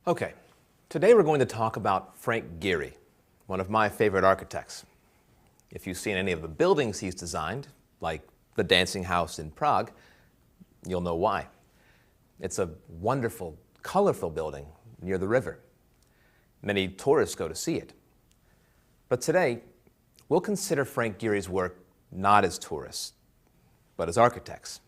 Okay, today we're going to talk about Frank Gehry, one of my favorite architects. If you've seen any of the buildings he's designed, like the Dancing House in Prague, you'll know why. It's a wonderful, colorful building near the river. Many tourists go to see it. But today, we'll consider Frank Gehry's work not as tourists, but as architects.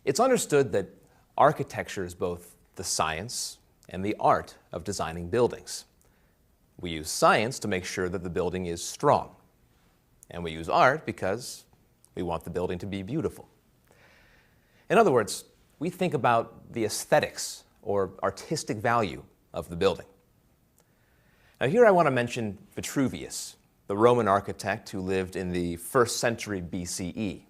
It's understood that architecture is both the science and the art of designing buildings. We use science to make sure that the building is strong, and we use art because we want the building to be beautiful. In other words, we think about the aesthetics or artistic value of the building. Now here I want to mention Vitruvius, the Roman architect who lived in the 1st century BCE.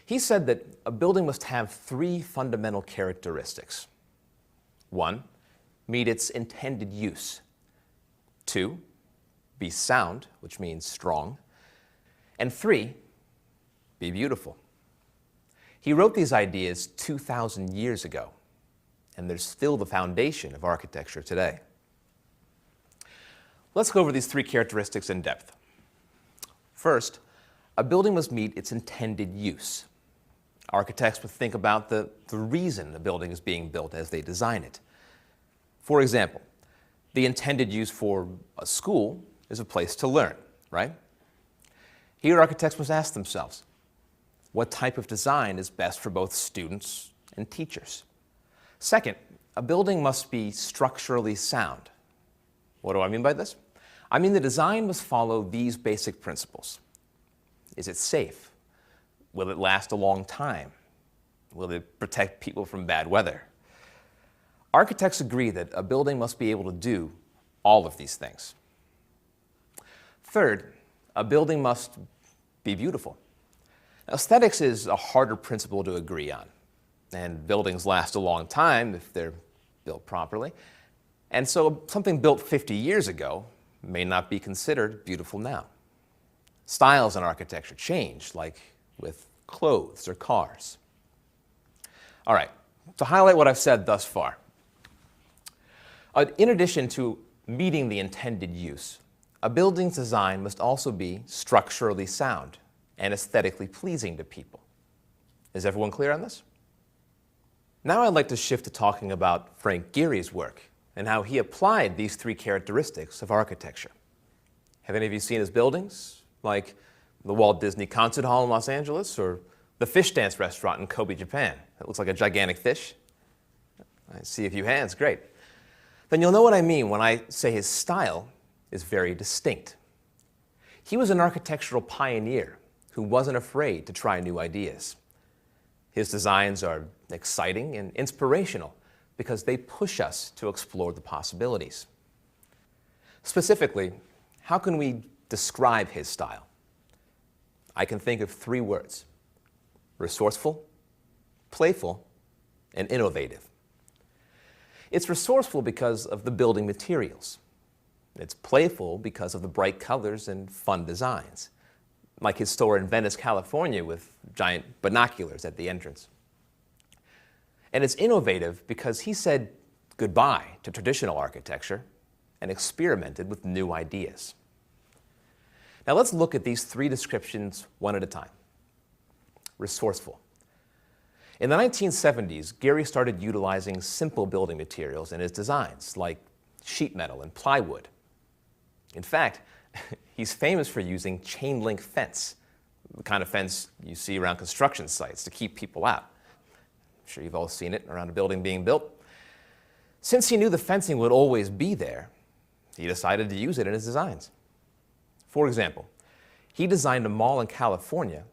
He said that a building must have 3 fundamental characteristics. 1, meet its intended use. 2, be sound, which means strong. And 3, be beautiful. He wrote these ideas 2,000 years ago, and they're still the foundation of architecture today. Let's go over these 3 characteristics in depth. First, a building must meet its intended use. Architects would think about the reason a building is being built as they design it. For example, the intended use for a school is a place to learn, right? Here, architects must ask themselves, what type of design is best for both students and teachers? Second, a building must be structurally sound. What do I mean by this? I mean the design must follow these basic principles. Is it safe? Will it last a long time? Will it protect people from bad weather? Architects agree that a building must be able to do all of these things. Third, a building must be beautiful. Now, aesthetics is a harder principle to agree on, and buildings last a long time if they're built properly. And so something built 50 years ago may not be considered beautiful now. Styles in architecture change, like with clothes or cars. All right, to highlight what I've said thus far. In addition to meeting the intended use, a building's design must also be structurally sound and aesthetically pleasing to people. Is everyone clear on this? Now I'd like to shift to talking about Frank Gehry's work and how he applied these 3 characteristics of architecture. Have any of you seen his buildings, like the Walt Disney Concert Hall in Los Angeles or the Fish Dance Restaurant in Kobe, Japan? It looks like a gigantic fish. I see a few hands, great. Then you'll know what I mean when I say his style is very distinct. He was an architectural pioneer who wasn't afraid to try new ideas. His designs are exciting and inspirational because they push us to explore the possibilities. Specifically, how can we describe his style? I can think of 3 words: resourceful, playful, and innovative. It's resourceful because of the building materials. It's playful because of the bright colors and fun designs, like his store in Venice, California with giant binoculars at the entrance. And it's innovative because he said goodbye to traditional architecture and experimented with new ideas. Now let's look at these 3 descriptions one at a time. Resourceful. In the 1970s, Gehry started utilizing simple building materials in his designs, like sheet metal and plywood. In fact, he's famous for using chain link fence, the kind of fence you see around construction sites to keep people out. I'm sure you've all seen it around a building being built. Since he knew the fencing would always be there, he decided to use it in his designs. For example, he designed a mall in California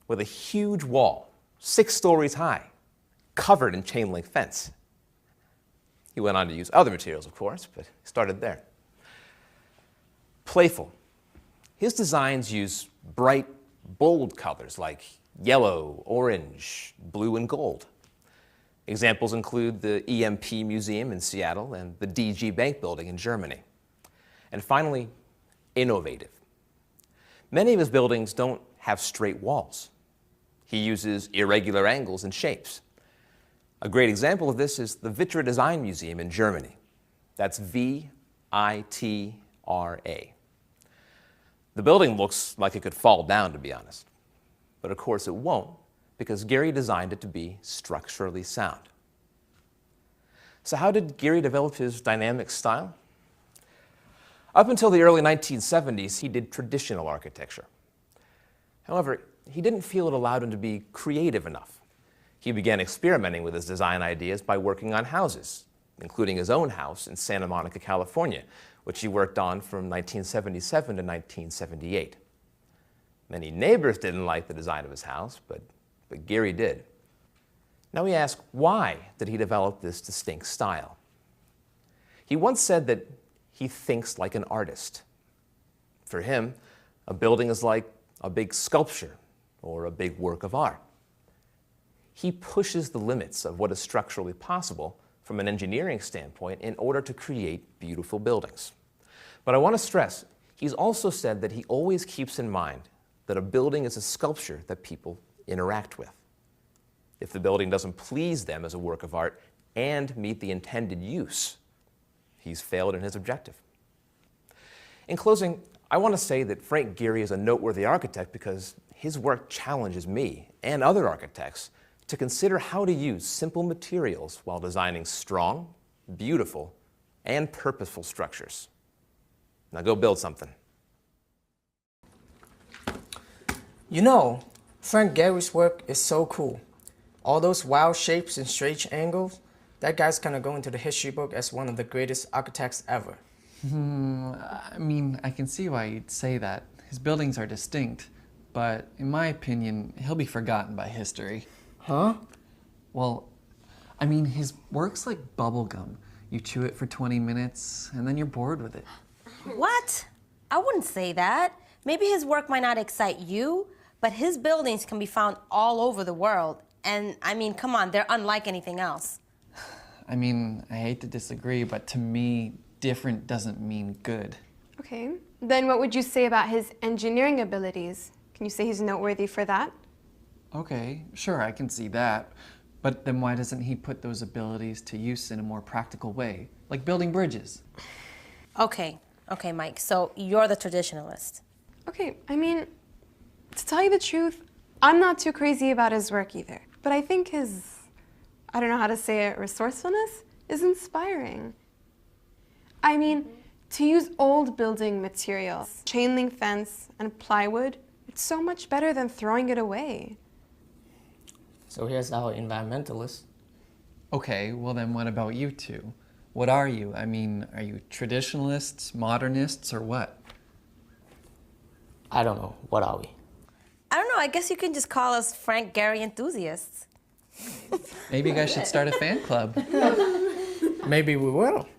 with a huge wall, 6 stories high, covered in chain link fence. He went on to use other materials, of course, but he started there. Playful. His designs use bright, bold colors like yellow, orange, blue, and gold. Examples include the EMP Museum in Seattle and the DG Bank building in Germany. And finally, innovative. Many of his buildings don't have straight walls. He uses irregular angles and shapes. A great example of this is the Vitra Design Museum in Germany. That's V-I-T-R-A. The building looks like it could fall down, to be honest. But of course it won't, because Gehry designed it to be structurally sound. So how did Gehry develop his dynamic style? Up until the early 1970s, he did traditional architecture. However, he didn't feel it allowed him to be creative enough. He began experimenting with his design ideas by working on houses, including his own house in Santa Monica, California, which he worked on from 1977 to 1978. Many neighbors didn't like the design of his house, but Gehry did. Now we ask, why did he develop this distinct style? He once said that he thinks like an artist. For him, a building is like a big sculpture or a big work of art. He pushes the limits of what is structurally possible from an engineering standpoint in order to create beautiful buildings. But I want to stress, he's also said that he always keeps in mind that a building is a sculpture that people interact with. If the building doesn't please them as a work of art and meet the intended use, he's failed in his objective. In closing, I want to say that Frank Gehry is a noteworthy architect because his work challenges me and other architects to consider how to use simple materials while designing strong, beautiful, and purposeful structures. Now go build something. You know, Frank Gehry's work is so cool. All those wild shapes and strange angles, that guy's gonna go into the history book as one of the greatest architects ever. I mean, I can see why you'd say that. His buildings are distinct, but in my opinion, he'll be forgotten by history. Huh? Well, I mean, his work's like bubblegum. You chew it for 20 minutes, and then you're bored with it. What? I wouldn't say that. Maybe his work might not excite you, but his buildings can be found all over the world. And, I mean, come on, they're unlike anything else. I mean, I hate to disagree, but to me, different doesn't mean good. Okay, then what would you say about his engineering abilities? Can you say he's noteworthy for that? Okay, sure, I can see that. But then why doesn't he put those abilities to use in a more practical way, like building bridges? Okay, Mike, so you're the traditionalist. Okay, I mean, to tell you the truth, I'm not too crazy about his work either. But I think his, I don't know how to say it, resourcefulness is inspiring. I mean, to use old building materials, chain link fence and plywood, it's so much better than throwing it away. So here's our environmentalist. Okay, well then what about you two? What are you? I mean, are you traditionalists, modernists, or what? I don't know, what are we? I don't know, I guess you can just call us Frank Gehry enthusiasts. Maybe you guys should start a fan club. Maybe we will.